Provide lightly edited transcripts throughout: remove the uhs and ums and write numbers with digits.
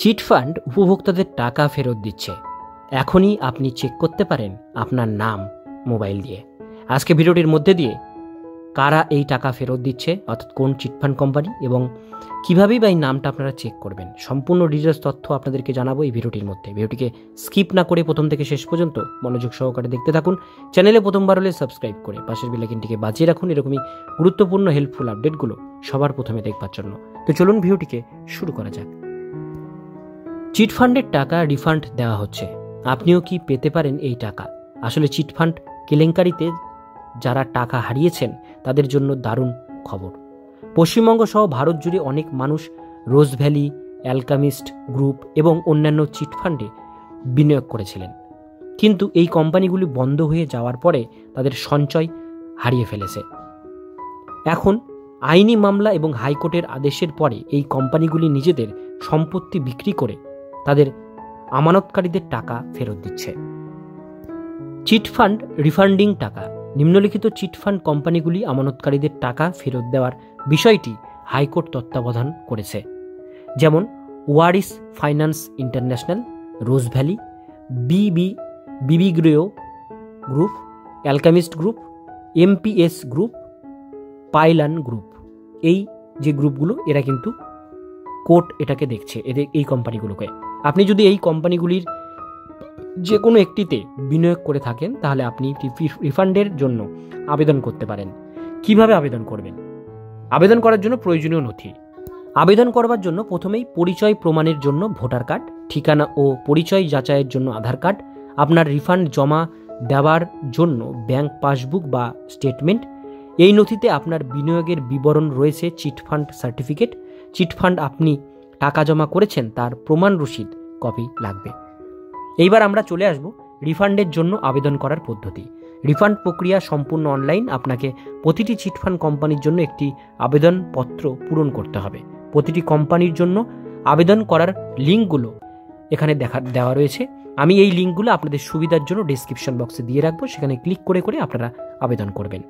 Chit fund উপভোক্তাদের টাকা ফেরত দিচ্ছে। এখনই আপনি চেক করতে পারেন আপনার নাম মোবাইল দিয়ে। আজকে ভিডিওটির মধ্যে দিয়ে কারা এই টাকা ফেরত দিচ্ছে, অর্থাৎ কোন চিটফান্ড কোম্পানি, এবং কীভাবেই বা এই নামটা আপনারা চেক করবেন, সম্পূর্ণ ডিটেলস তথ্য আপনাদেরকে জানাবো এই ভিডিওটির মধ্যে। ভিডিওটিকে স্কিপ না করে প্রথম থেকে শেষ পর্যন্ত মনোযোগ সহকারে দেখতে থাকুন। চ্যানেলে প্রথমবার হলে সাবস্ক্রাইব করে পাশের বেল আইকনটিকে বাজিয়ে রাখুন এরকমই গুরুত্বপূর্ণ হেল্পফুল আপডেটগুলো সবার প্রথমে দেখবার জন্য। তো চলুন ভিডিওটিকে শুরু করা যাক। চিটফান্ডের টাকা রিফান্ড দেওয়া হচ্ছে, আপনিও কি পেতে পারেন এই টাকা? আসলে চিটফান্ড কেলেঙ্কারিতে যারা টাকা হারিয়েছেন তাদের জন্য দারুণ খবর। পশ্চিমবঙ্গ সহ ভারত জুড়ে অনেক মানুষ রোজ ভ্যালি, অ্যালকামিস্ট গ্রুপ এবং অন্যান্য চিটফান্ডে বিনিয়োগ করেছিলেন, কিন্তু এই কোম্পানিগুলি বন্ধ হয়ে যাওয়ার পরে তাদের সঞ্চয় হারিয়ে ফেলেছে। এখন আইনি মামলা এবং হাইকোর্টের আদেশের পরে এই কোম্পানিগুলি নিজেদের সম্পত্তি বিক্রি করে তাদের আমানতকারীদের টাকা ফেরত দিচ্ছে। চিটফান্ড রিফান্ডিং টাকা। নিম্নলিখিত চিটফান্ড কোম্পানিগুলি আমানতকারীদের টাকা ফেরত দেওয়ার বিষয়টি হাইকোর্ট তত্ত্বাবধান করেছে, যেমন Waris finance international, Rose Valley, বিবিগ্রেও group, Alchemist group, MPS group, Pailan group. এই যে গ্রুপগুলো, এরা কিন্তু কোর্ট এটাকে দেখছে, এই কোম্পানিগুলোকে। আপনি যদি এই কোম্পানিগুলির যে কোনো একটিতে বিনিয়োগ করে থাকেন তাহলে আপনি রিফান্ডের জন্য আবেদন করতে পারেন। কিভাবে আবেদন করবেন? আবেদন করার জন্য প্রয়োজনীয় নথি। আবেদন করবার জন্য প্রথমেই পরিচয় প্রমাণের জন্য ভোটার কার্ড, ঠিকানা ও পরিচয় যাচাইয়ের জন্য আধার কার্ড, আপনার রিফান্ড জমা দেওয়ার জন্য ব্যাংক পাসবুক বা স্টেটমেন্ট। এই নথিতে আপনার বিনিয়োগের বিবরণ রয়েছে, চিটফান্ড সার্টিফিকেট, চিটফান্ড আপনি টাকা জমা করেছেন তার প্রমাণ রসিদ কপি লাগবে। এইবার আমরা চলে আসব রিফান্ডের জন্য আবেদন করার পদ্ধতি। রিফান্ড প্রক্রিয়া সম্পূর্ণ অনলাইন। আপনাকে প্রতিটি চিটফান্ড কোম্পানির জন্য একটি আবেদনপত্র পূরণ করতে হবে। প্রতিটি কোম্পানির জন্য আবেদন করার লিঙ্কগুলো এখানে দেওয়া রয়েছে। আমি এই লিঙ্কগুলো আপনাদের সুবিধার জন্য ডেসক্রিপশন বক্সে দিয়ে রাখবো, সেখানে ক্লিক করে করে আপনারা আবেদন করবেন।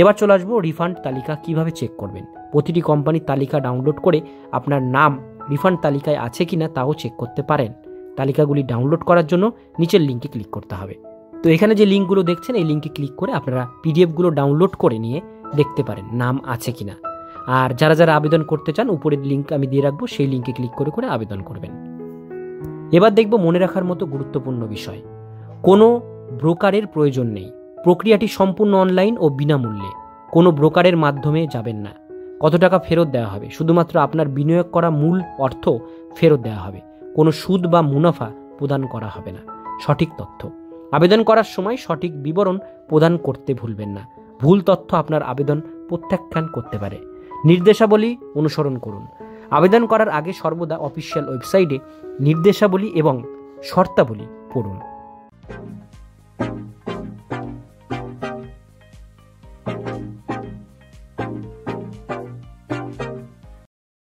এবার চলে আসবো রিফান্ড তালিকা কিভাবে চেক করবেন। প্রতিটি কোম্পানির তালিকা ডাউনলোড করে আপনার নাম রিফান্ড তালিকায় আছে কিনা তাও চেক করতে পারেন। তালিকাগুলি ডাউনলোড করার জন্য নিচের লিঙ্কে ক্লিক করতে হবে। তো এখানে যে লিঙ্কগুলো দেখছেন এই লিঙ্কে ক্লিক করে আপনারা পিডিএফগুলো ডাউনলোড করে নিয়ে দেখতে পারেন নাম আছে কিনা। আর যারা যারা আবেদন করতে চান, উপরের লিঙ্ক আমি দিয়ে রাখবো, সেই লিঙ্কে ক্লিক করে করে আবেদন করবেন। এবার দেখব মনে রাখার মতো গুরুত্বপূর্ণ বিষয়। কোনো ব্রোকারের প্রয়োজন নেই। প্রক্রিয়াটি সম্পূর্ণ অনলাইন ও বিনামূল্যে। কোনো ব্রোকারের মাধ্যমে যাবেন না। কত টাকা ফেরত দেওয়া হবে? শুধুমাত্র আপনার বিনিয়োগ করা মূল অর্থ ফেরত দেওয়া হবে। কোনো সুদ বা মুনাফা প্রদান করা হবে না। সঠিক তথ্য। আবেদন করার সময় সঠিক বিবরণ প্রদান করতে ভুলবেন না। ভুল তথ্য আপনার আবেদন প্রত্যাখ্যান করতে পারে। নির্দেশাবলী অনুসরণ করুন। আবেদন করার আগে সর্বদা অফিসিয়াল ওয়েবসাইটে নির্দেশাবলী এবং শর্তাবলী পড়ুন।